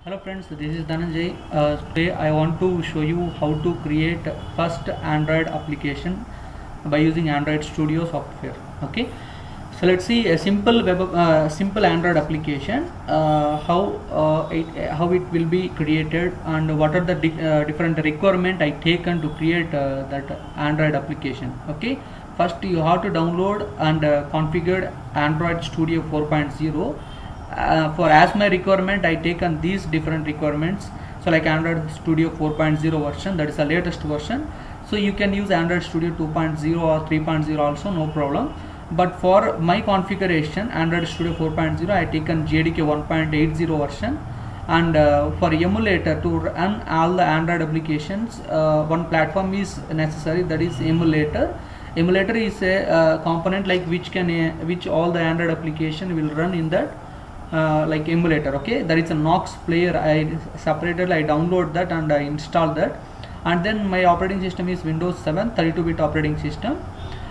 Hello friends, this is Dhananjay. Today I want to show you how to create first Android application by using Android Studio software. Okay, so let's see a simple simple Android application, how it will be created and what are the different requirement I taken to create that Android application. Okay, first you have to download and configure Android Studio 4.0. For as my requirement I taken these different requirements, so like Android Studio 4.0 version, that is the latest version. So you can use Android Studio 2.0 or 3.0 also, no problem. But for my configuration Android Studio 4.0 I taken JDK 1.80 version. And for emulator to run all the Android applications, one platform is necessary, that is emulator. Emulator is a component like which all the Android application will run in that like emulator. Okay, that is a Nox player. I download that and I install that, and then my operating system is Windows 7 32-bit operating system,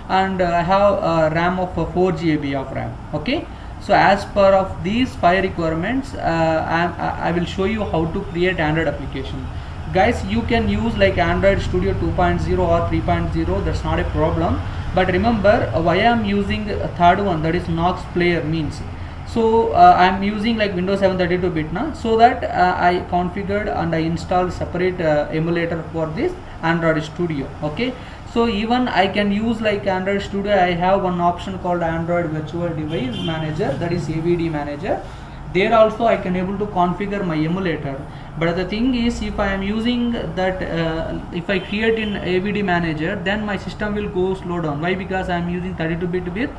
and I have a RAM of 4 GB of RAM. Okay, so as per of these 5 requirements, I will show you how to create Android application. Guys, you can use like Android Studio 2.0 or 3.0, that's not a problem. But remember why I am using a third one, that is Nox player means. So I am using like Windows 7 32-bit now, so that I configured and I installed separate emulator for this Android Studio. Okay, so even I can use like Android Studio, I have one option called Android Virtual Device Manager, that is AVD Manager. There also I can able to configure my emulator. But the thing is, if I am using that, if I create in AVD Manager, then my system will go slow down. Why? Because I am using 32-bit with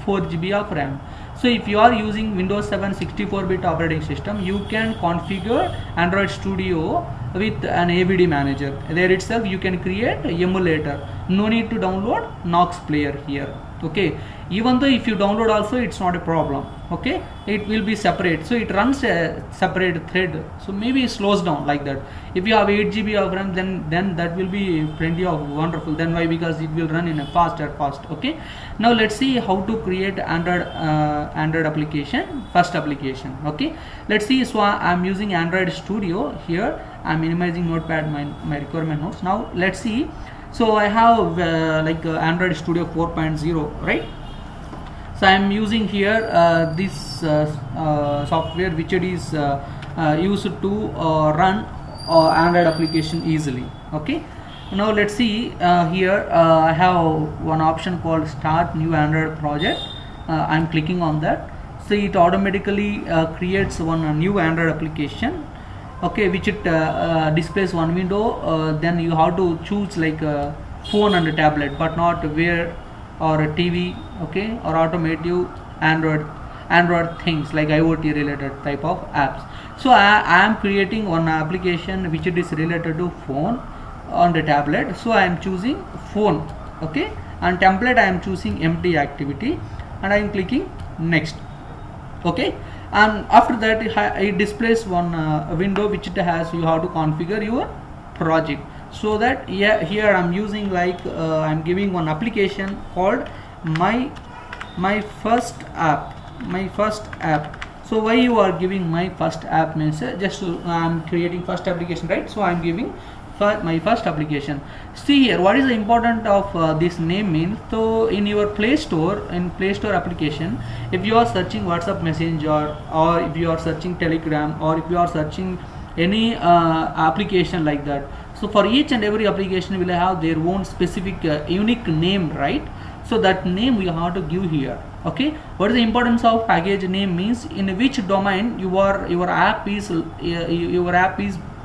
4 GB of RAM. So if you are using Windows 7 64-bit operating system, you can configure Android Studio with an AVD Manager. There itself you can create emulator. No need to download Nox player here. Okay, even though if you download also, it's not a problem. Okay, it will be separate, so it runs a separate thread, so maybe it slows down like that. If you have 8 GB of RAM, then that will be plenty of wonderful. Then why? Because it will run in a fast. Okay, now let's see how to create Android application, first application. Okay, let's see. So I'm using Android Studio here. I'm minimizing notepad, my requirement notes. Now let's see. So I have like Android Studio 4.0, right? So I am using here this software which it is used to run Android application easily. Okay, now let's see here I have one option called Start New Android Project. I'm clicking on that, so it automatically creates one new Android application. Okay, which it displays one window. Then you have to choose like a phone and a tablet, but not Wear or a TV, okay, or automotive Android things like IoT related type of apps. So I am creating one application which it is related to phone on the tablet. So I am choosing phone. Okay, and template I am choosing empty activity, and I am clicking next. Okay, and after that it displays one window which it has, you have to configure your project. So that here I'm using like I'm giving one application called my first app. So why you are giving my first app means just I'm creating first application, right? So I'm giving my first application. See here, what is the important of this name means. So in your Play Store application, if you are searching WhatsApp Messenger, or if you are searching Telegram, or if you are searching any application like that, so for each and every application will have their own specific unique name, right? So that name we have to give here. Okay, what is the importance of package name means in which domain your app is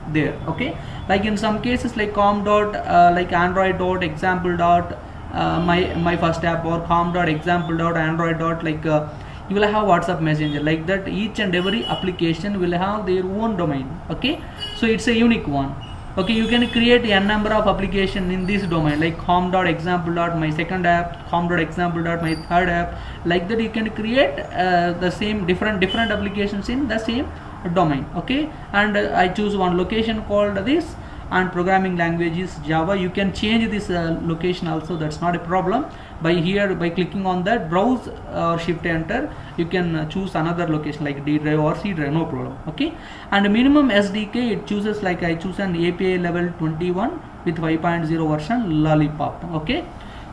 there. Okay, like in some cases like com dot like android dot example dot my first app, or com dot example dot android dot like you will have WhatsApp Messenger, like that each and every application will have their own domain. Okay, so it's a unique one. Okay, you can create a number of application in this domain, like com.example. My second app, com.example. My third app, like that you can create the same different applications in the same domain. Okay, and I choose one location called this, and programming language is Java. You can change this location also, that's not a problem. by clicking on that browse or shift enter, you can choose another location like D drive or C drive, no problem. Okay, and minimum SDK, it chooses like I choose an API level 21 with 5.0 version Lollipop. Okay,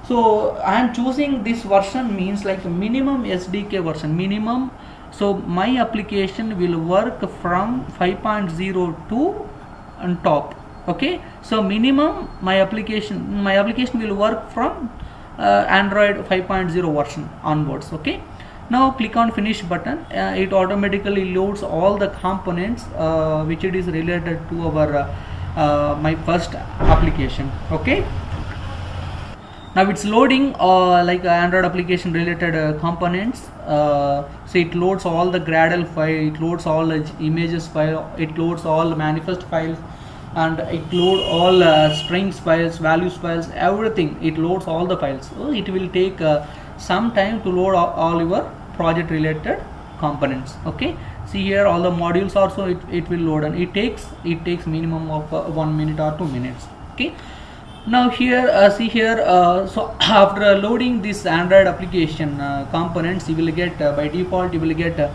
so I am choosing this version means like minimum SDK version, minimum. So my application will work from 5.02 on top. Okay, so minimum my application will work from Android 5.0 version onwards. Okay, now click on finish button. It automatically loads all the components which it is related to our my first application. Okay, now it's loading like Android application related components. So it loads all the Gradle file, it loads all the images file, it loads all the manifest files, and it loads all strings files, values files, everything. It loads all the files. So it will take some time to load all your project related components. Okay, see here all the modules also it will load, and it takes minimum of 1 minute or 2 minutes. Okay, now here see here so after loading this Android application components, you will get by default you will get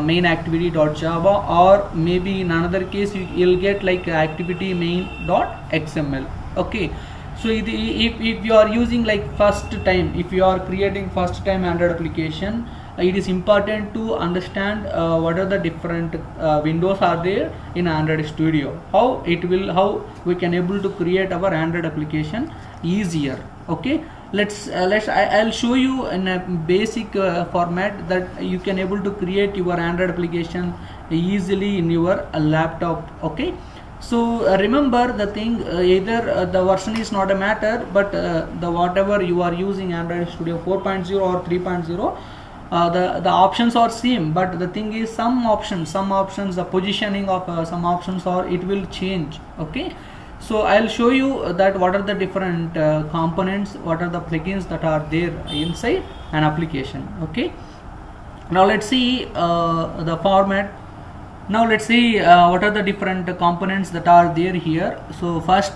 main activity.java, or maybe in another case you will get like activity main.xml. Okay, so if you are using like first time, if you are creating first time Android application, it is important to understand what are the different windows are there in Android Studio, how we can able to create our Android application easier. Okay, I'll show you in a basic format that you can able to create your Android application easily in your laptop. Okay, so remember the thing, either the version is not a matter, but the whatever you are using Android Studio 4.0 or 3.0, the options are same, but the thing is some options, the positioning of some options, or it will change. Okay, so I'll show you that what are the different components, what are the plugins that are there inside an application. Okay, now let's see the format. Now let's see what are the different components that are there here. So first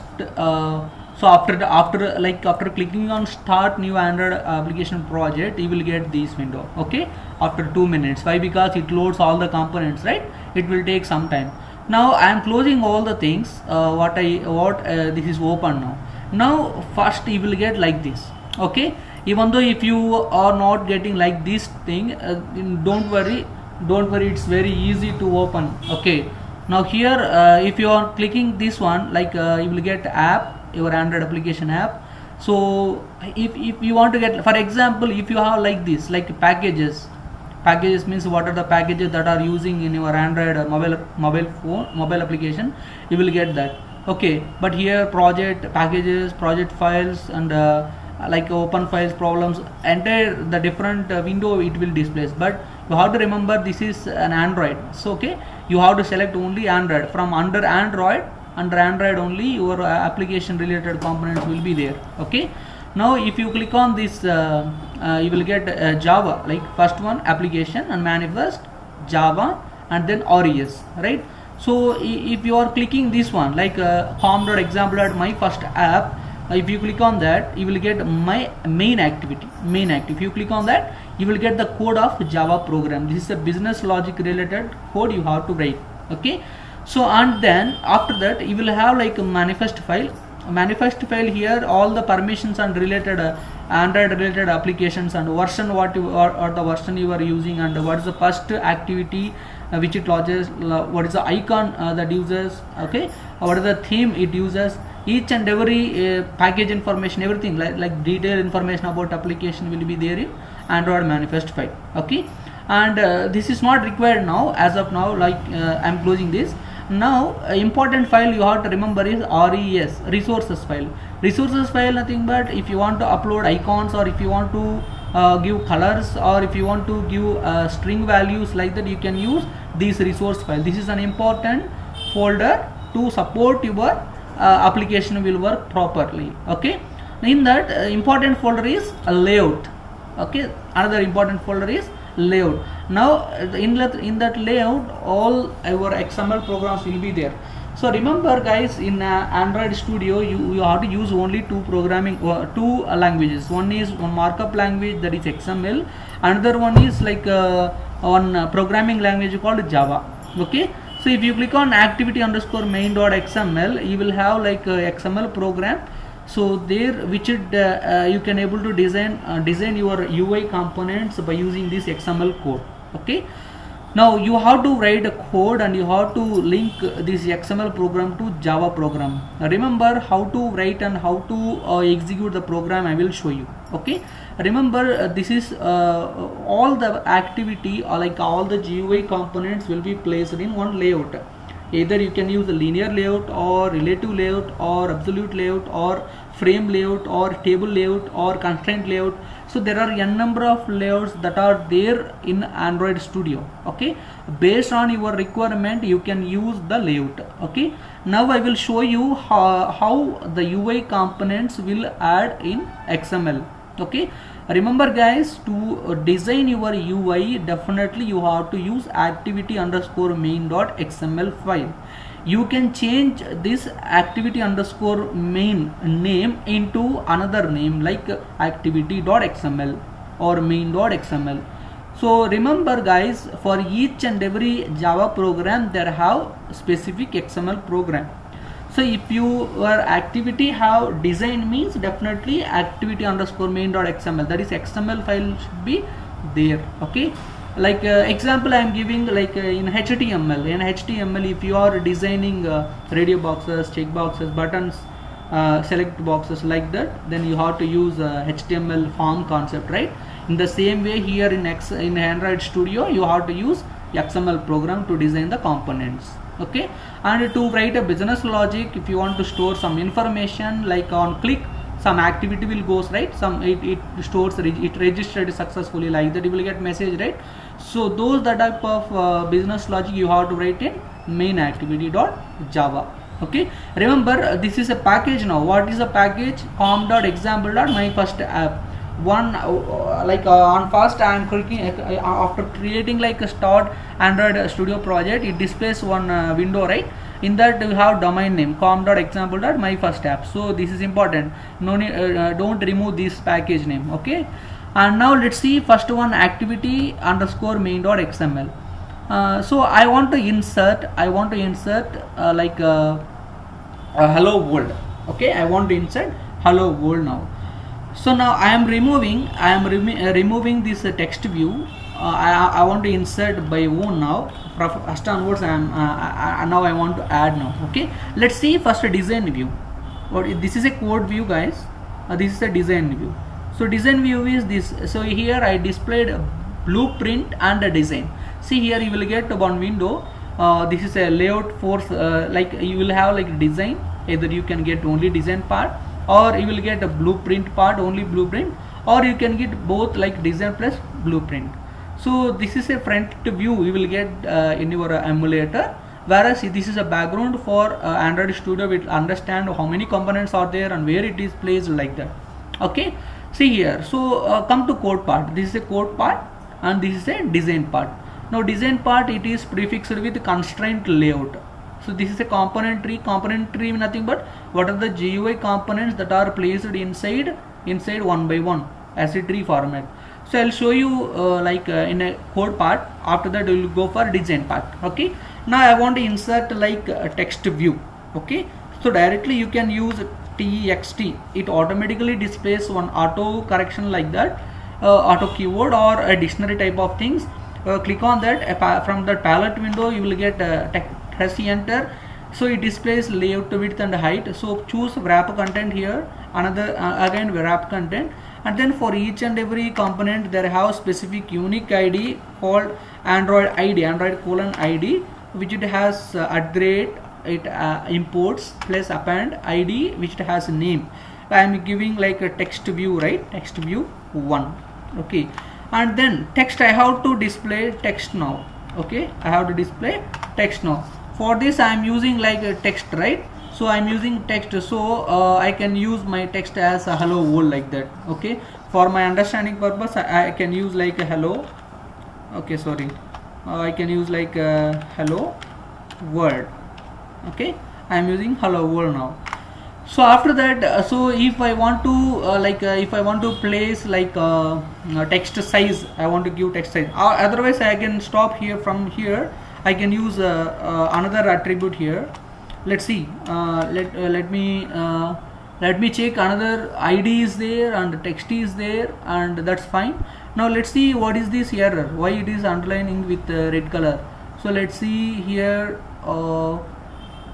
so after clicking on start new Android application project, you will get this window. Okay, after 2 minutes. Why? Because it loads all the components, right? It will take some time. Now I am closing all the things this is open now. Now first you will get like this. Okay, even though if you are not getting like this thing, don't worry, it's very easy to open. Okay, now here if you are clicking this one, like you will get app, your Android application app. So if you want to get, for example, if you have like this, like packages means what are the packages that are using in your Android mobile application, you will get that. Okay, but here project packages, project files, and like open files, problems, entire the different window it will displays. But you have to remember this is an Android. So okay, you have to select only Android. From under Android only your application related components will be there. Okay, now if you click on this you will get Java, like first one application and manifest Java, and then RES, right? So if you are clicking this one, like com.example at my first app, if you click on that, you will get my main activity. If you click on that, you will get the code of Java program. This is a business logic related code you have to write. Okay, so and then after that you will have like a manifest file. Here all the permissions and related Android related applications and version or the version you are using, and what is the first activity which it lodges, what is the icon that uses, okay, what is the theme it uses, each and every package information, everything like detailed information about application will be there in Android manifest file. Okay, and this is not required now, as of now, like I am closing this. Now important file you have to remember is RES, resources file. Nothing but if you want to upload icons, or if you want to give colors, or if you want to give string values, like that you can use this resource file. This is an important folder to support your application will work properly. Okay, in that important folder is layout. Okay, another important folder is layout. Now in that layout all our XML programs will be there. So remember guys, in Android Studio you have to use only two languages. One is one markup language, that is XML. Another one is like one programming language called Java. Okay, so if you click on activity_main.xml, you will have like a XML program. So there, which you can able to design your UI components by using this XML code. Okay, now you have to write a code and you have to link this XML program to Java program. Now remember how to write and how to execute the program, I will show you. Okay, remember this is all the activity, or like all the GUI components will be placed in one layout. Either you can use a linear layout or relative layout or absolute layout or frame layout or table layout or constraint layout. So there are n number of layouts that are there in Android Studio. Okay, based on your requirement you can use the layout. Okay, now I will show you how the UI components will add in XML. Okay, remember guys, to design your UI, definitely you have to use activity_main.xml file. You can change this activity_main name into another name like activity.xml or main.xml. So remember guys, for each and every Java program there have specific XML program. So if your activity have design, means definitely activity_main.xml, that is XML file should be there. Okay, like example I am giving, like in HTML. In HTML, if you are designing radio boxes, check boxes, buttons, select boxes like that, then you have to use HTML form concept, right? In the same way here in Android Studio you have to use XML program to design the components. Okay, and to write a business logic, if you want to store some information, like on click some activity will goes, right? Some it stores, it registered successfully, like that you will get message, right? So those the type of business logic you have to write in main activity.java. Okay, remember this is a package. Now what is a package? com.example.myfirstapp. One on first I am clicking after creating like a start Android Studio project, it displays one window, right? In that we have domain name com.example.myfirstapp. So this is important. No need, don't remove this package name. Okay, and now let's see first one, activity_main.xml. So I want to insert like a hello world. Okay, I want to insert hello world now. So now I am removing this text view. I want to insert by own now. From first onwards now I want to add now. Okay, let's see first a design view. This is a code view guys, this is a design view. So design view is this. So here I displayed a blueprint and a design. See here you will get one window. This is a layout for like you will have like design. Either you can get only design part, or you will get a blueprint part, only blueprint, or you can get both like design plus blueprint. So this is a front view you will get in your emulator, whereas this is a background for Android Studio. Will understand how many components are there and where it is placed, like that. Okay, see here. So come to code part. This is a code part and this is a design part. Now design part, it is prefixed with constraint layout. So this is a component tree. Component tree nothing but what are the GUI components that are placed inside one by one as a tree format. So I'll show you in a code part. After that we will go for design part. Okay, now I want to insert like a text view. Okay, so directly you can use text. It automatically displays one auto correction like that, auto keyword or a dictionary type of things. Click on that. From the palette window you will get press enter. So it displays layout, width and height. So choose wrap content here, another again wrap content, and then for each and every component there have specific unique ID called Android ID, Android:ID, which it has it imports plus append ID which it has a name. I am giving like a text view, right? Text view 1. Okay, and then text, I have to display text now. Okay, I have to display text now. For this I am using like a text, right? So I am using text, so I can use my text as a hello world, like that. Okay, for my understanding purpose I can use like a hello. Okay, sorry, I can use like a hello world. Okay, I am using hello world now. So after that, so if I want to if I want to place text size, I want to give text size. Otherwise, I can stop here. From here, I can use another attribute here. Let's see. Let me check another ID is there and text is there, and that's fine. Now let's see what is this error. Why it is underlining with red color? So let's see here.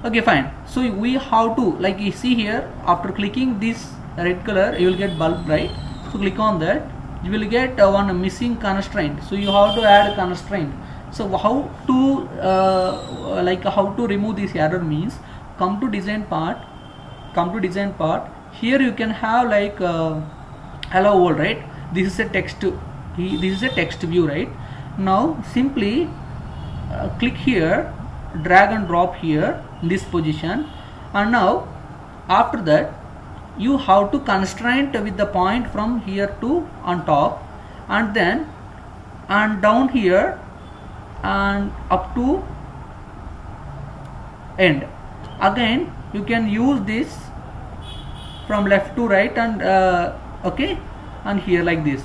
Okay, fine. So we have to, like you see here, after clicking this red color, you will get bulb, right? So click on that, you will get one missing constraint. So you have to add a constraint. So how to how to remove this error means, come to design part, here you can have like hello world, right? This is a text, this is a text view, right? Now simply click here, drag and drop here in this position, and now after that you have to constraint with the point from here to on top, and then and down here and up to end. Again you can use this from left to right, and okay, and here like this.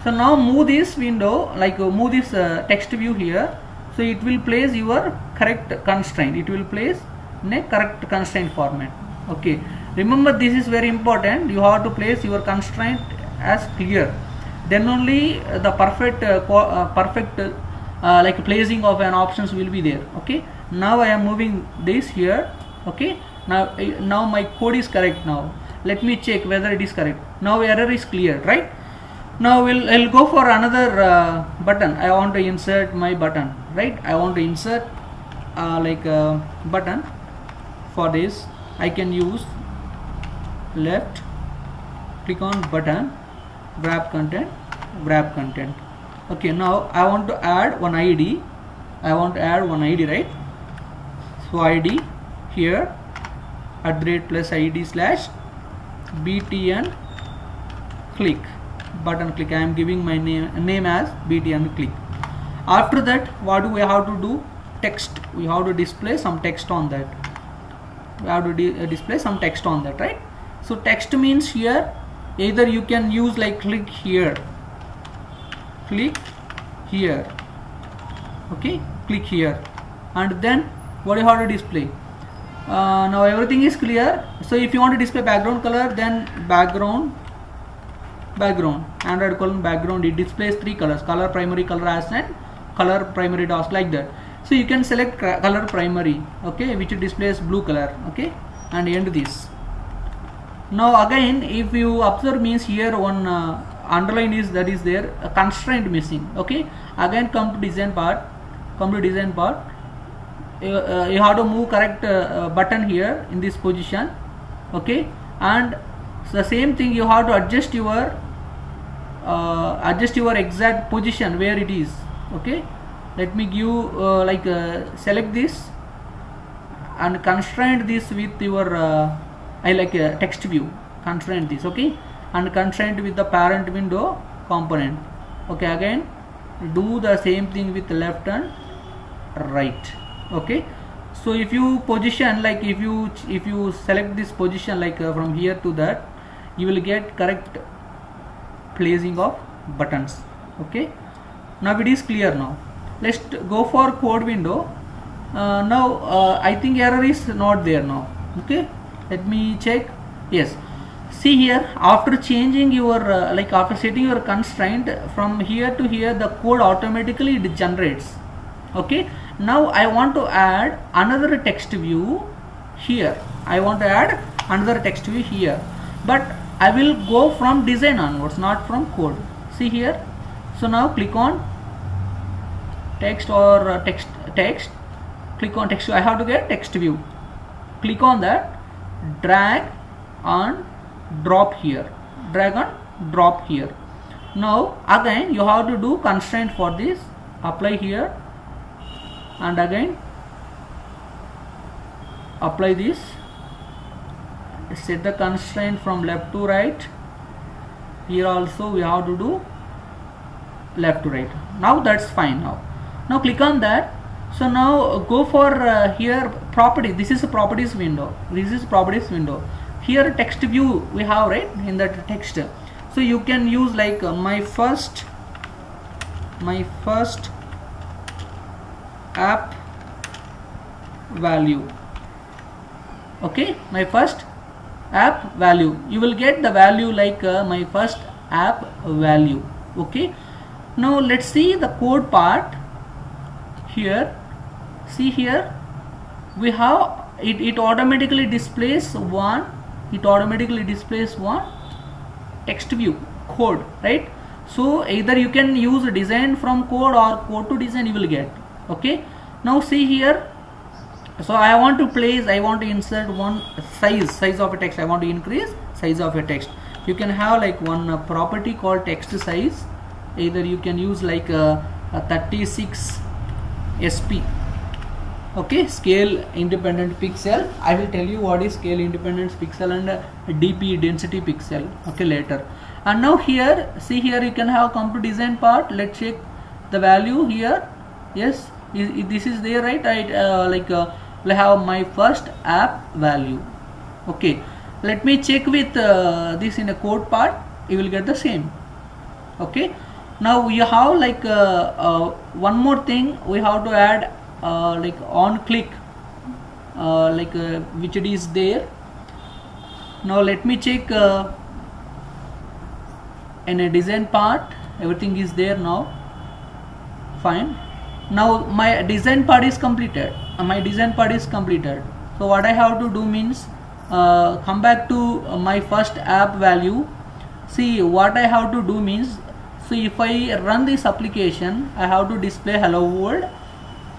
So now move this window, move this text view here, so it will place your correct constraint, it will place in a correct constraint format. Okay, remember this is very important, you have to place your constraint as clear, then only the perfect placing of an options will be there. Okay, now I am moving this here. Okay, now my code is correct. Now let me check whether it is correct. Now error is clear, right? Now I'll go for another button. I want to insert my button, right? I want to insert button. For this I can use left, click on button, grab content. Okay, now I want to add one ID. Right? So ID here @+ID / btn click, button click. I am giving my name as btn click. After that, what do we have to do? Text. We have to display some text on that. Right? So text means here either you can use like click here, okay, click here, and then what you have to display. Now everything is clear. So if you want to display background color, then background Android colon background, it displays 3 colors: color primary, color as, and color primary DOS, like that. So you can select color primary, okay, which displays blue color, okay, and end this. Now again, if you observe means here one underline is that is there, a constraint missing. Okay, again come to design part, you have to move correct button here in this position. Okay, and the same thing you have to adjust your exact position where it is. Okay, let me give select this and constraint this with your text view, constraint this. Okay, and constraint with the parent window component. Okay, again do the same thing with left and right. Okay, so if you position if you select this position from here to that, you will get correct placing of buttons. Okay, now it is clear. Now let's go for code window. I think error is not there now. Okay, let me check. Yes, see here, after changing your after setting your constraint from here to here, the code automatically generates. Okay, now I want to add another text view here. But I will go from design onwards, not from code. See here. So now click on text or text. Click on text. I have to get text view. Click on that. Drag and drop here. Now again you have to do constraint for this. Apply here. And again apply this, set the constraint from left to right. Here also we have to do left to right. Now that's fine. Now click on that. So now go for here property. This is a properties window. This is properties window. Here text view we have, right, in that text. So you can use like my first app value. Okay, my first app value. You will get the value like my first app value. Okay, now let's see the code part. Here, see here we have it automatically displays one. It automatically displays one text view code, right? So either you can use design from code or code to design you will get. Okay, now see here. So I want to insert one size of a text. I want to increase size of a text. You can have like one property called text size. Either you can use like a 36 SP. Okay, scale independent pixel. I will tell you what is scale independent pixel and DP density pixel, okay, later. And now here, see here you can have come to design part. Let's check the value here. Yes, this is there, right? I have my first app value. Okay, let me check with this in a code part. You will get the same. Okay, now you have like one more thing we have to add, like on click, which it is there. Now let me check in a design part. Everything is there now. Fine. Now my design part is completed. So what I have to do means come back to my first app value. See what I have to do means, so if I run this application, I have to display hello world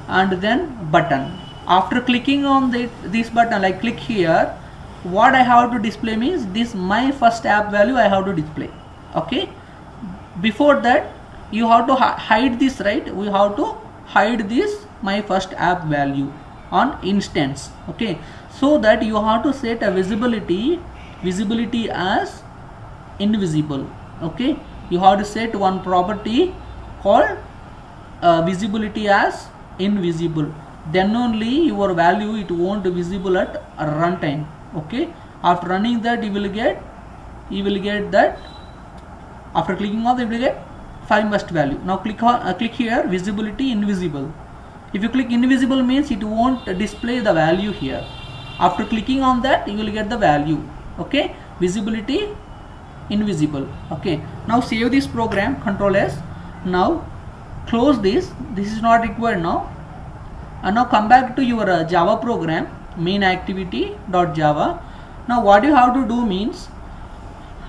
and then button. After clicking on this button, like click here, what I have to display means this my first app value I have to display. Okay, before that you have to hide this, right? We have to hide this my first app value on instance. Okay, so that you have to set a visibility as invisible. Okay, you have to set one property called visibility as invisible. Then only your value it won't be visible at runtime. Okay, after running that you will get that. After clicking on, you will get file must value. Now click here visibility invisible. If you click invisible means it won't display the value here. After clicking on that you will get the value. Okay, visibility invisible. Okay, now save this program, Control S. Now close this. This is not required now. And now come back to your Java program, main activity.java. Now what you have to do means,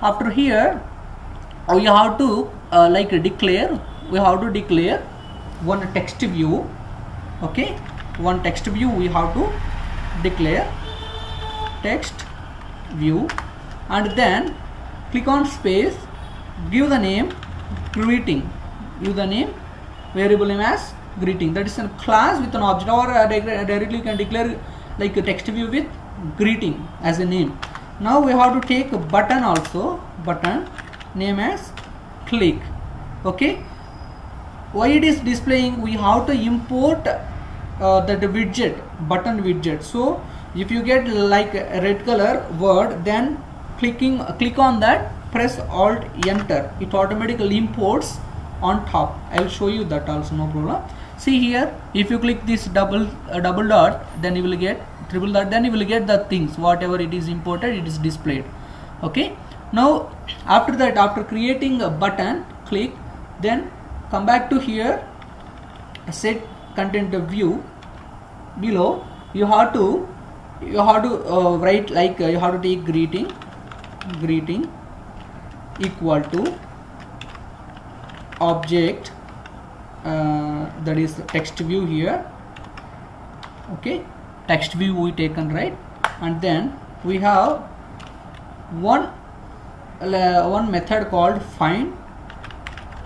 after here you have to we have to declare one text view. Okay, one text view we have to declare text view, and then click on space, give the name greeting, give the name variable name as greeting. That is a class with an object, or directly you can declare like a text view with greeting as a name. Now we have to take a button also, button name as click. Okay, why it is displaying, we have to import that widget, button widget. So if you get like a red color word, then click on that, press Alt Enter, it automatically imports on top. I will show you that also, no problem. See here, if you click this double dot, then you will get triple dot, then you will get the things whatever it is imported, it is displayed. Okay, now after that, after creating a button, click, then come back to here, set content view. Below you have to write like you have to take greeting equal to object, that is text view here. Okay, text view we taken, right? And then we have one method called find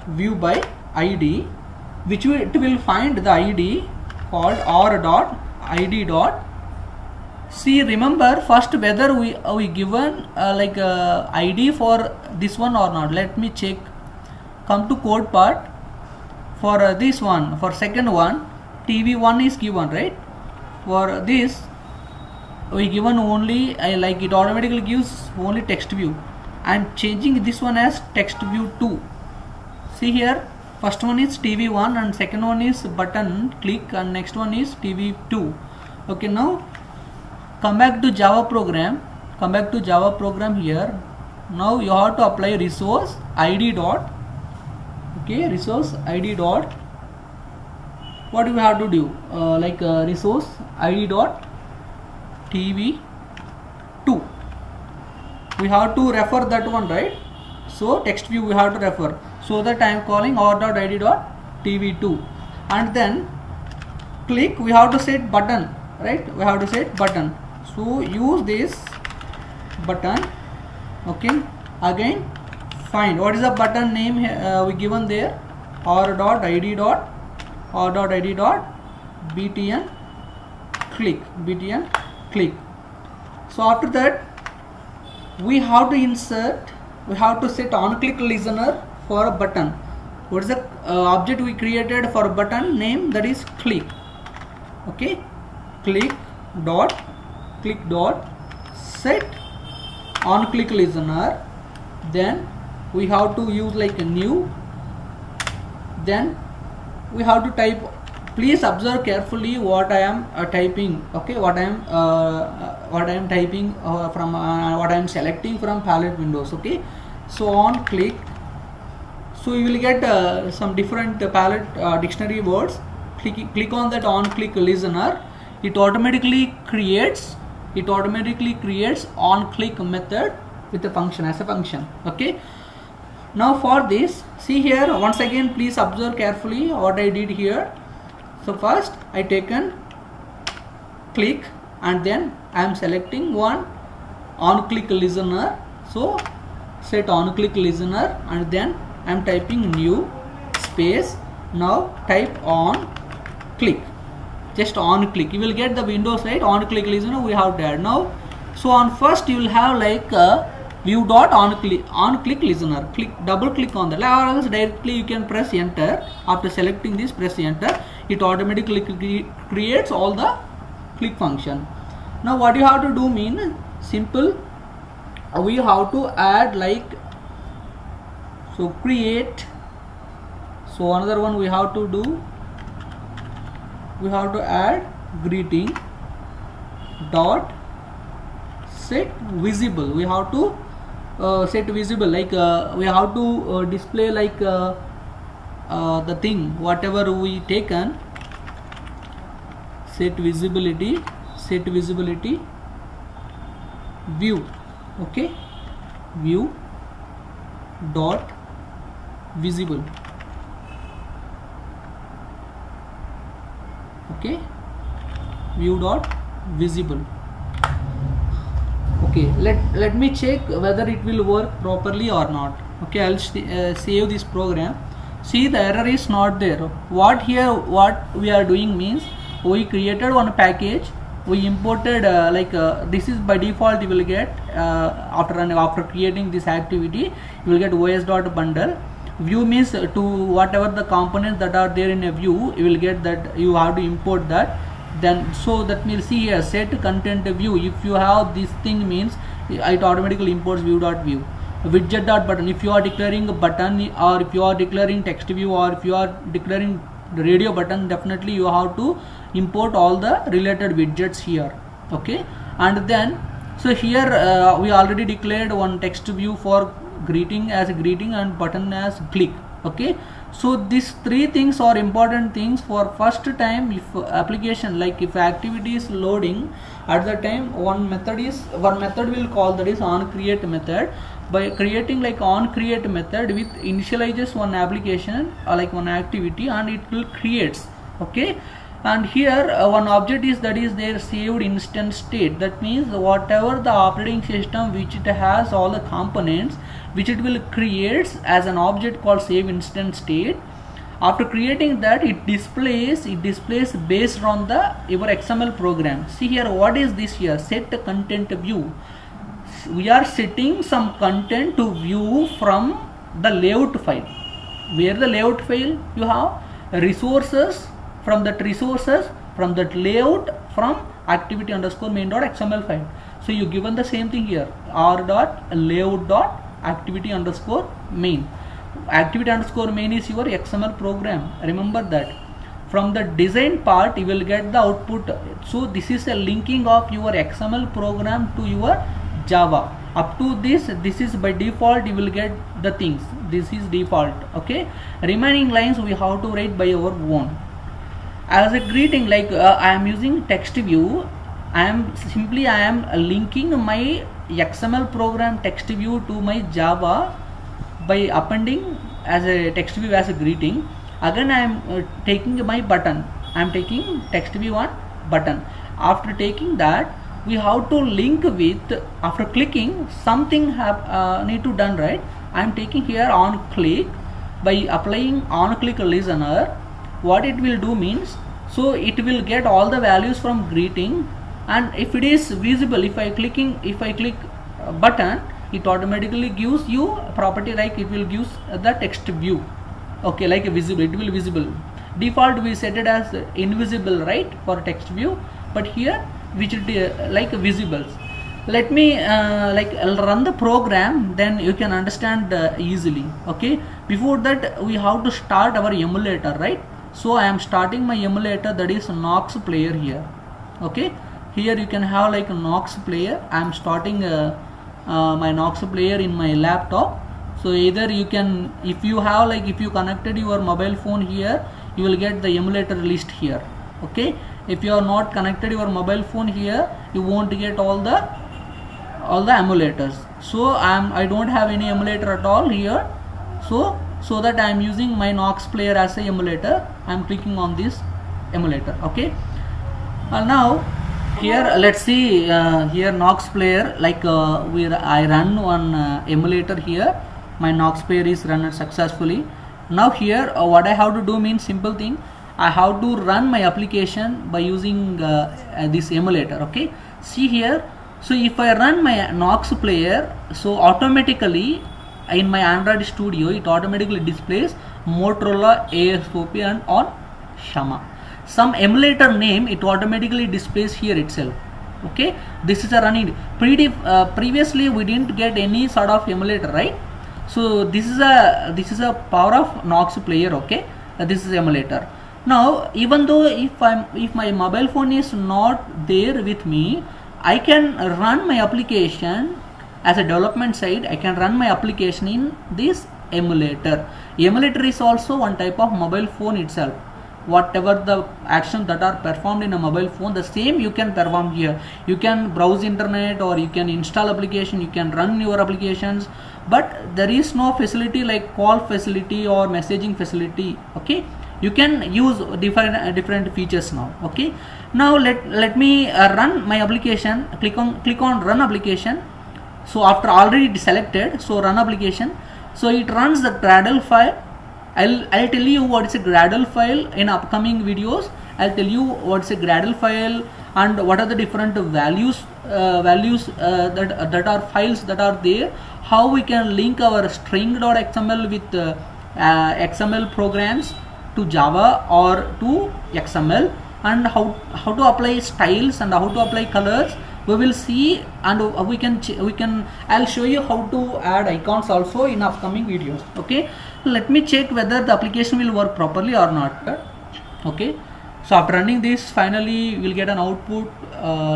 view by ID, which it will find the ID called r.id. See, remember first whether we given ID for this one or not. Let me check. Come to code part. For this one, for second one, TV1 is given, right? For this we given only like it automatically gives only text view. I am changing this one as text view 2. See here, first one is TV1 and second one is button click and next one is TV2. Okay, now come back to Java program. Come back to Java program here. Now you have to apply resource id dot. Okay, resource id dot. What do we have to do? Resource id dot TV2. We have to refer that one, right? So text view we have to refer. So that I am calling or.id dot TV2, and then click we have to set button, right? We have to set button. So use this button. Okay, again find what is the button name we given there, or.id dot btn click. So after that we have to insert, we have to set on click listener for a button. What is the object we created for button name? That is click. Okay, click dot set on click listener. Then we have to use like a new. Then we have to type. Please observe carefully what I am typing. Okay, what I am typing from what I am selecting from palette windows. Okay, so on click. So you will get some different palette dictionary words. Click on that on click listener. It automatically creates on click method with a function as a function. Okay. Now for this, see here once again. Please observe carefully what I did here. So first I taken click and then I am selecting one on click listener. So set on click listener and then I am typing new space. Now type on click, just on click. You will get the Windows, right? On click listener we have to add now. So on first you will have like view dot on click listener. Double click on that, or else directly you can press enter. After selecting this, press enter. It automatically creates all the click function. Now what you have to do mean simple. We have to add like, so create. So another one we have to do. We have to add greeting dot set visible. We have to set visible, like we have to display like the thing whatever we taken. Set visibility view. Okay, view dot visible. Okay, view dot visible. Okay, let me check whether it will work properly or not. Okay, I'll save this program. See, the error is not there. What we are doing means we created one package, we imported this is by default. You will get after creating this activity, you will get os.bundle. View means to whatever the components that are there in a view, you will get that. You have to import that. Then so that means see here set content view. If you have this thing means it automatically imports view.view. Widget.button. If you are declaring a button, or if you are declaring text view, or if you are declaring the radio button, definitely you have to import all the related widgets here. Okay, and then so here we already declared one text view for greeting as a greeting and button as click. Okay, so these three things are important things for first time. If application, like if activity is loading, at the time one method will call, that is on create method. By creating like on create method with initializes one application or like one activity, and it will creates. Okay, and here one object is that is their saved instance state. That means whatever the operating system which it has all the components which it will creates as an object called save instance state. After creating that, it displays based on the your XML program. See here, what is this here? Set content view. We are setting some content to view from the layout file. Where the layout file you have resources from that resources, from that layout, from activity underscore main dot XML file. So you given the same thing here, r dot layout dot activity underscore main. Activity underscore main is your XML program. Remember that. From the design part you will get the output. So this is a linking of your XML program to your Java. Up to this is by default, you will get the things. This is default. Okay, remaining lines we have to write by our own. As a greeting, like I am using text view, I am linking my XML program text view to my Java by appending as a text view as a greeting. Again I am taking my button, I am taking text view on button. After taking that, we have to link with, after clicking something need to done, right? I am taking here on click. By applying on click listener, what it will do means, so it will get all the values from greeting, and if it is visible, if I click button, it automatically gives you a property like it will give the text view. Okay, like a visible, it will visible. Default we set it as invisible, right, for text view, but here which it like visible. Let me like run the program, then you can understand easily. Okay, before that we have to start our emulator, right? So I am starting my emulator, that is Nox player here. Okay, here you can have like a Nox player. I am starting my Nox player in my laptop. So either you can, if you have like, if you connected your mobile phone here, you will get the emulator list here. Okay, if you are not connected your mobile phone here, you won't get all the emulators. So I don't have any emulator at all here. So that I am using my Nox player as a emulator. I am clicking on this emulator. Okay, now here let's see here Nox player, like I run one emulator here. My Nox player is run successfully. Now here what I have to do means simple thing, I have to run my application by using this emulator. Okay, see here, so if I run my Nox player, so automatically in my Android Studio it automatically displays Motorola ASOP and on Shama. Some emulator name it automatically displays here itself. Okay, this is a running. Previously we didn't get any sort of emulator, right? So this is a power of Nox player. Okay, this is emulator. Now even though if my mobile phone is not there with me, I can run my application as a development side. I can run my application in this emulator. Emulator is also one type of mobile phone itself. Whatever the actions that are performed in a mobile phone, the same you can perform here. You can browse internet, or you can install application, you can run your applications, but there is no facility like call facility or messaging facility. Okay, you can use different features now. Okay, now let me run my application. Click on run application. So after already selected, so run application, so it runs the Gradle file. I'll tell you what is a Gradle file in upcoming videos. I'll tell you what's a Gradle file and what are the different values that are files that are there. How we can link our string.xml with XML programs to Java or to XML, and how to apply styles and how to apply colors. We will see, and we can I'll show you how to add icons also in upcoming videos. Okay, let me check whether the application will work properly or not. Okay, so after running this, finally you will get an output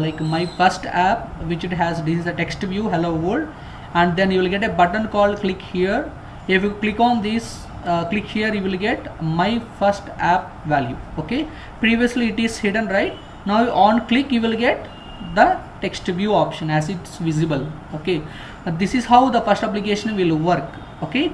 like my first app, which it has, this is a text view, hello world, and then you will get a button called click here. If you click on this click here, you will get my first app value. Okay, previously it is hidden, right? Now on click you will get the text view option as it's visible. Okay, this is how the first application will work. Okay.